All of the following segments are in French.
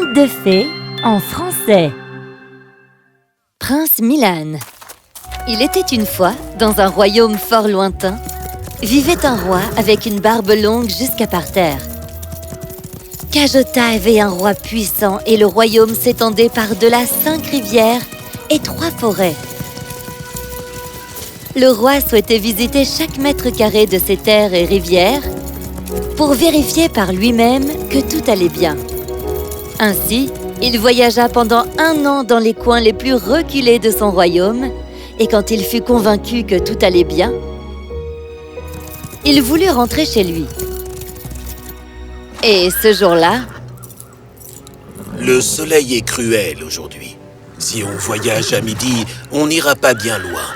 Conte de fées en français. Prince Milan. Il était une fois, dans un royaume fort lointain, vivait un roi avec une barbe longue jusqu'à par terre. Kajota avait un roi puissant et le royaume s'étendait par-delà 5 rivières et 3 forêts. Le roi souhaitait visiter chaque mètre carré de ces terres et rivières pour vérifier par lui-même que tout allait bien. Ainsi, il voyagea pendant 1 an dans les coins les plus reculés de son royaume et quand il fut convaincu que tout allait bien, il voulut rentrer chez lui. Et ce jour-là... Le soleil est cruel aujourd'hui. Si on voyage à midi, on n'ira pas bien loin.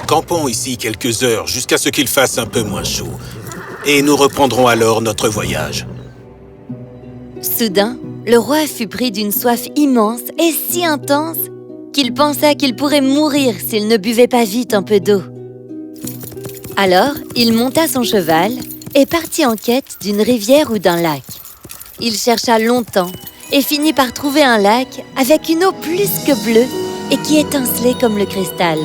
Campons ici quelques heures jusqu'à ce qu'il fasse un peu moins chaud. Et nous reprendrons alors notre voyage. Soudain, le roi fut pris d'une soif immense et si intense qu'il pensa qu'il pourrait mourir s'il ne buvait pas vite un peu d'eau. Alors, il monta son cheval et partit en quête d'une rivière ou d'un lac. Il chercha longtemps et finit par trouver un lac avec une eau plus que bleue et qui étincelait comme le cristal.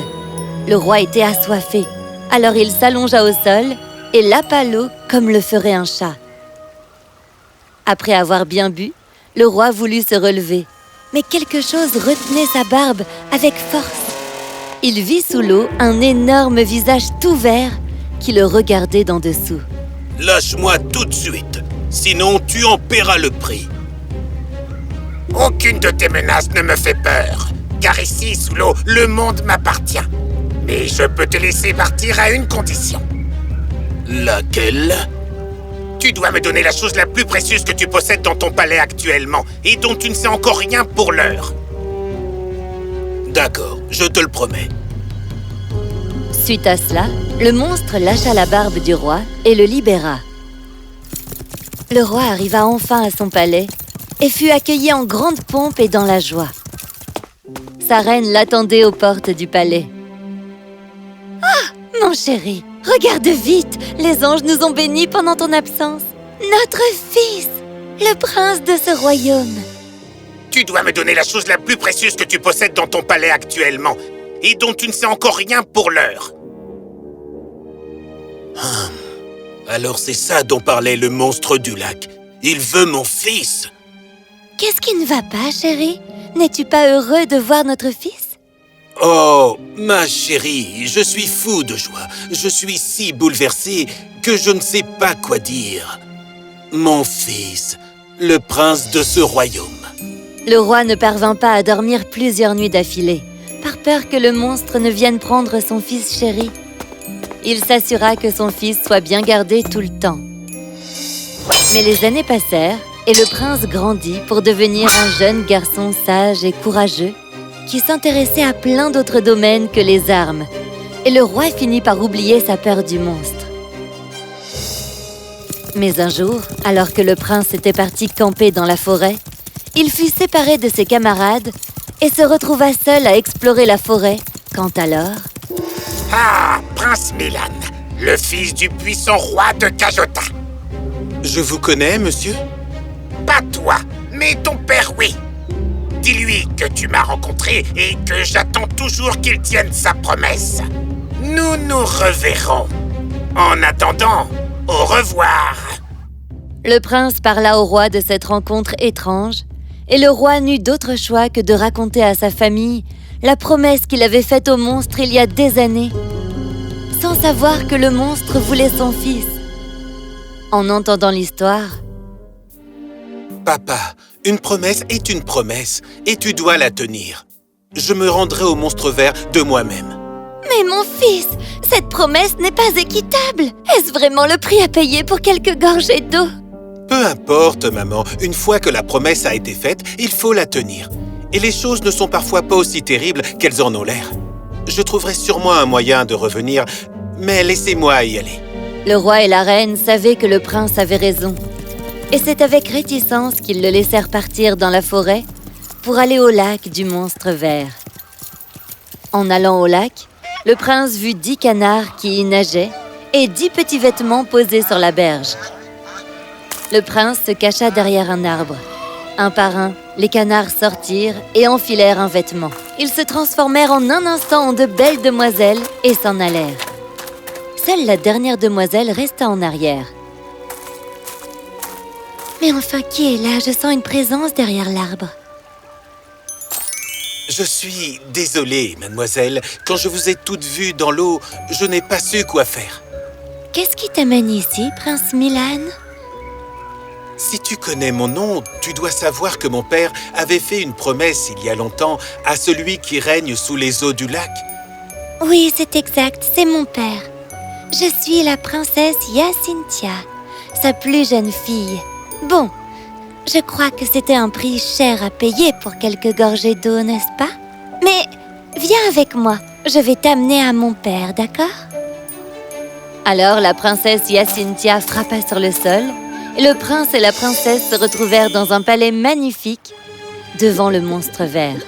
Le roi était assoiffé, alors il s'allongea au sol et lapa l'eau comme le ferait un chat. Après avoir bien bu, le roi voulut se relever, mais quelque chose retenait sa barbe avec force. Il vit sous l'eau un énorme visage tout vert qui le regardait d'en dessous. « Lâche-moi tout de suite, sinon tu en paieras le prix. » Aucune de tes menaces ne me fait peur, car ici, sous l'eau, le monde m'appartient. Mais je peux te laisser partir à une condition. Laquelle? Tu dois me donner la chose la plus précieuse que tu possèdes dans ton palais actuellement, et dont tu ne sais encore rien pour l'heure. D'accord, je te le promets. Suite à cela, le monstre lâcha la barbe du roi et le libéra. Le roi arriva enfin à son palais et fut accueilli en grande pompe et dans la joie. Sa reine l'attendait aux portes du palais. « Ah, mon chéri, regarde vite, les anges nous ont bénis pendant ton absence. Notre fils, le prince de ce royaume. » Tu dois me donner la chose la plus précieuse que tu possèdes dans ton palais actuellement, et dont tu ne sais encore rien pour l'heure. Alors c'est ça dont parlait le monstre du lac. Il veut mon fils. Qu'est-ce qui ne va pas, chéri? N'es-tu pas heureux de voir notre fils? Oh, ma chérie, je suis fou de joie. Je suis si bouleversé que je ne sais pas quoi dire. Mon fils, le prince de ce royaume. Le roi ne parvint pas à dormir plusieurs nuits d'affilée, par peur que le monstre ne vienne prendre son fils chéri. Il s'assura que son fils soit bien gardé tout le temps. Mais les années passèrent et le prince grandit pour devenir un jeune garçon sage et courageux qui s'intéressait à plein d'autres domaines que les armes. Et le roi finit par oublier sa peur du monstre. Mais un jour, alors que le prince était parti camper dans la forêt, il fut séparé de ses camarades et se retrouva seul à explorer la forêt, quand alors... Ah, Prince Milan, le fils du puissant roi de Kajota. Je vous connais, monsieur? Pas toi, mais ton père, oui. Dis-lui que tu m'as rencontré et que j'attends toujours qu'il tienne sa promesse. Nous nous reverrons. En attendant, au revoir. Le prince parla au roi de cette rencontre étrange, et le roi n'eut d'autre choix que de raconter à sa famille la promesse qu'il avait faite au monstre il y a des années, sans savoir que le monstre voulait son fils. En entendant l'histoire... Papa, une promesse est une promesse, et tu dois la tenir. Je me rendrai au monstre vert de moi-même. Mais mon fils, cette promesse n'est pas équitable. Est-ce vraiment le prix à payer pour quelques gorgées d'eau? Peu importe, maman, une fois que la promesse a été faite, il faut la tenir. Et les choses ne sont parfois pas aussi terribles qu'elles en ont l'air. Je trouverai sûrement un moyen de revenir, mais laissez-moi y aller. Le roi et la reine savaient que le prince avait raison. Et c'est avec réticence qu'ils le laissèrent partir dans la forêt pour aller au lac du monstre vert. En allant au lac, le prince vit 10 canards qui y nageaient et 10 petits vêtements posés sur la berge. Le prince se cacha derrière un arbre. Un par un, les canards sortirent et enfilèrent un vêtement. Ils se transformèrent en un instant en de belles demoiselles et s'en allèrent. Seule la dernière demoiselle resta en arrière. Mais enfin, qui est là? Je sens une présence derrière l'arbre. Je suis désolé, mademoiselle. Quand je vous ai toutes vues dans l'eau, je n'ai pas su quoi faire. Qu'est-ce qui t'amène ici, prince Milan? Si tu connais mon nom, tu dois savoir que mon père avait fait une promesse il y a longtemps à celui qui règne sous les eaux du lac. Oui, c'est exact, c'est mon père. Je suis la princesse Jacinthia, sa plus jeune fille. Bon, je crois que c'était un prix cher à payer pour quelques gorgées d'eau, n'est-ce pas? Mais viens avec moi, je vais t'amener à mon père, d'accord? Alors la princesse Jacinthia frappa sur le sol, et le prince et la princesse se retrouvèrent dans un palais magnifique devant le monstre vert.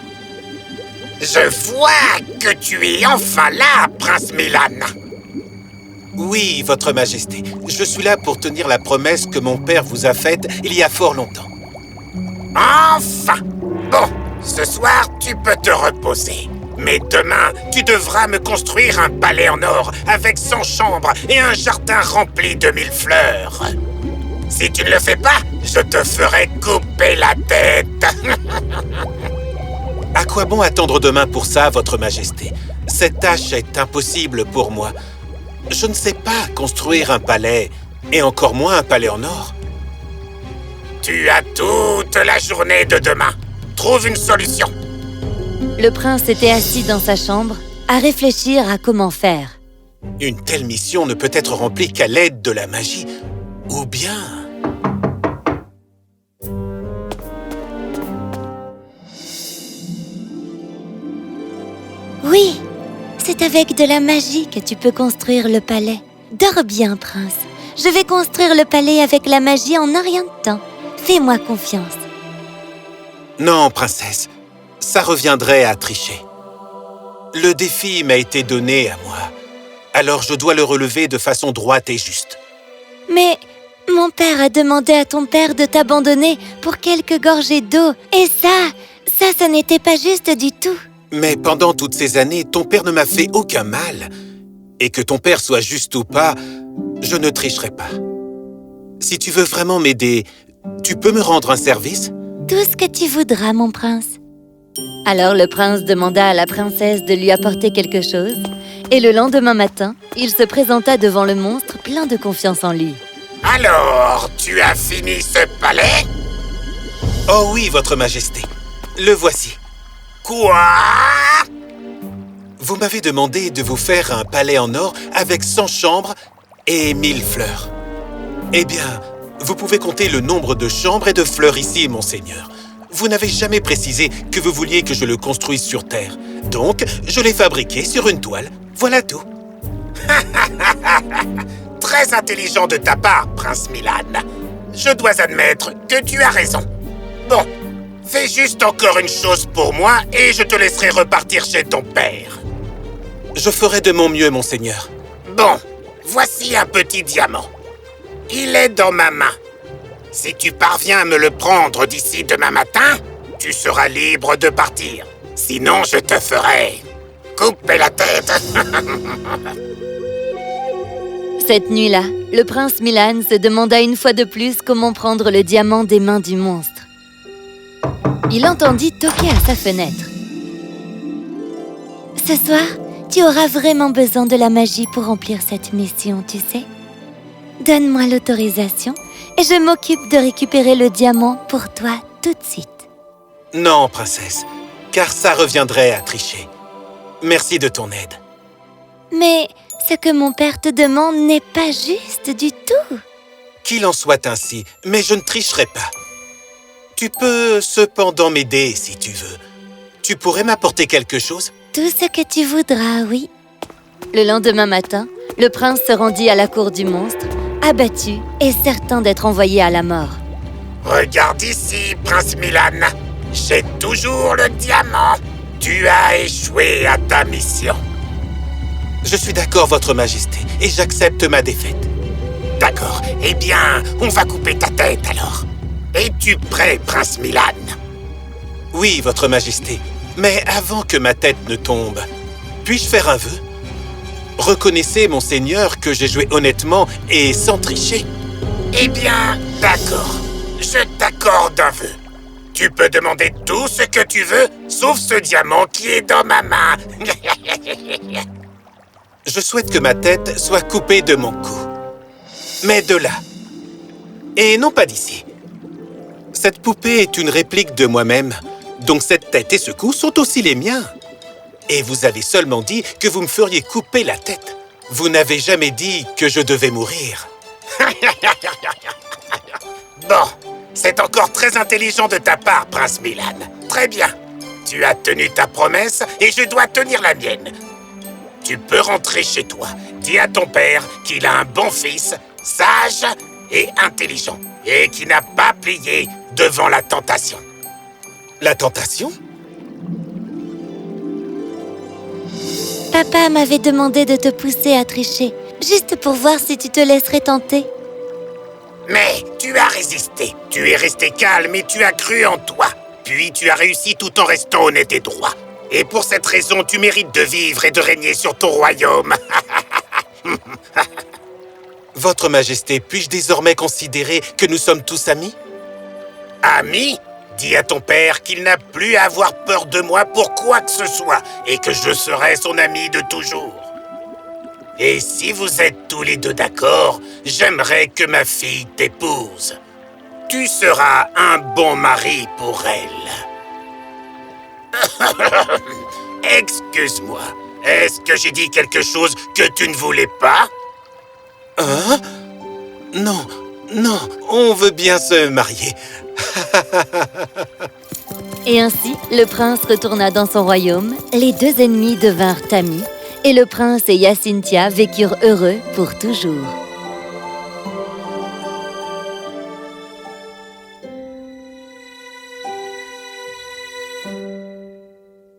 Je vois que tu es enfin là, prince Milan. Oui, votre majesté. Je suis là pour tenir la promesse que mon père vous a faite il y a fort longtemps. Enfin! Bon, ce soir, tu peux te reposer. Mais demain, tu devras me construire un palais en or avec 100 chambres et un jardin rempli de 1000 fleurs. Si tu ne le fais pas, je te ferai couper la tête. À quoi bon attendre demain pour ça, votre majesté? Cette tâche est impossible pour moi. Je ne sais pas construire un palais, et encore moins un palais en or. Tu as toute la journée de demain. Trouve une solution. Le prince était assis dans sa chambre, à réfléchir à comment faire. Une telle mission ne peut être remplie qu'à l'aide de la magie. Ou bien... Oui, c'est avec de la magie que tu peux construire le palais. Dors bien, prince. Je vais construire le palais avec la magie en un rien de temps. Fais-moi confiance. Non, princesse. Ça reviendrait à tricher. Le défi m'a été donné à moi. Alors je dois le relever de façon droite et juste. Mais mon père a demandé à ton père de t'abandonner pour quelques gorgées d'eau. Et ça n'était pas juste du tout. Mais pendant toutes ces années, ton père ne m'a fait aucun mal. Et que ton père soit juste ou pas, je ne tricherai pas. Si tu veux vraiment m'aider, tu peux me rendre un service? Tout ce que tu voudras, mon prince. Alors le prince demanda à la princesse de lui apporter quelque chose. Et le lendemain matin, il se présenta devant le monstre plein de confiance en lui. Alors, tu as fini ce palais? Oh oui, votre majesté. Le voici. Quoi? Vous m'avez demandé de vous faire un palais en or avec 100 chambres et 1000 fleurs. Eh bien, vous pouvez compter le nombre de chambres et de fleurs ici, monseigneur. Vous n'avez jamais précisé que vous vouliez que je le construise sur terre. Donc, je l'ai fabriqué sur une toile. Voilà tout. Très intelligent de ta part, prince Milan. Je dois admettre que tu as raison. Bon, fais juste encore une chose pour moi et je te laisserai repartir chez ton père. Je ferai de mon mieux, monseigneur. Bon, voici un petit diamant. Il est dans ma main. Si tu parviens à me le prendre d'ici demain matin, tu seras libre de partir. Sinon, je te ferai couper la tête. Cette nuit-là, le prince Milan se demanda une fois de plus comment prendre le diamant des mains du monstre. Il entendit toquer à sa fenêtre. Ce soir, tu auras vraiment besoin de la magie pour remplir cette mission, tu sais. Donne-moi l'autorisation et je m'occupe de récupérer le diamant pour toi tout de suite. Non, princesse, car ça reviendrait à tricher. Merci de ton aide. Mais ce que mon père te demande n'est pas juste du tout. Qu'il en soit ainsi, mais je ne tricherai pas. Tu peux cependant m'aider si tu veux. Tu pourrais m'apporter quelque chose? Tout ce que tu voudras, oui. Le lendemain matin, le prince se rendit à la cour du monstre, abattu et certain d'être envoyé à la mort. Regarde ici, prince Milan. J'ai toujours le diamant. Tu as échoué à ta mission. Je suis d'accord, votre majesté, et j'accepte ma défaite. D'accord. Eh bien, on va couper ta tête alors. Et Es-tu prêt, Prince Milan? Oui, Votre Majesté. Mais avant que ma tête ne tombe, puis-je faire un vœu? Reconnaissez, Monseigneur, que j'ai joué honnêtement et sans tricher. Eh bien, d'accord. Je t'accorde un vœu. Tu peux demander tout ce que tu veux, sauf ce diamant qui est dans ma main. Je souhaite que ma tête soit coupée de mon cou. Mais de là. Et non pas d'ici. Cette poupée est une réplique de moi-même. Donc cette tête et ce cou sont aussi les miens. Et vous avez seulement dit que vous me feriez couper la tête. Vous n'avez jamais dit que je devais mourir. Bon, c'est encore très intelligent de ta part, Prince Milan. Très bien. Tu as tenu ta promesse et je dois tenir la mienne. Tu peux rentrer chez toi. Dis à ton père qu'il a un bon fils, sage et intelligent, et qui n'a pas plié devant la tentation. La tentation? Papa m'avait demandé de te pousser à tricher, juste pour voir si tu te laisserais tenter. Mais tu as résisté. Tu es resté calme et tu as cru en toi. Puis tu as réussi tout en restant honnête et droit. Et pour cette raison, tu mérites de vivre et de régner sur ton royaume. Votre Majesté, puis-je désormais considérer que nous sommes tous amis? Ami, dis à ton père qu'il n'a plus à avoir peur de moi pour quoi que ce soit et que je serai son ami de toujours. Et si vous êtes tous les deux d'accord, j'aimerais que ma fille t'épouse. Tu seras un bon mari pour elle. Excuse-moi, est-ce que j'ai dit quelque chose que tu ne voulais pas? Hein? Non, non, on veut bien se marier. Et ainsi, le prince retourna dans son royaume, les deux ennemis devinrent amis, et le prince et Jacinthia vécurent heureux pour toujours.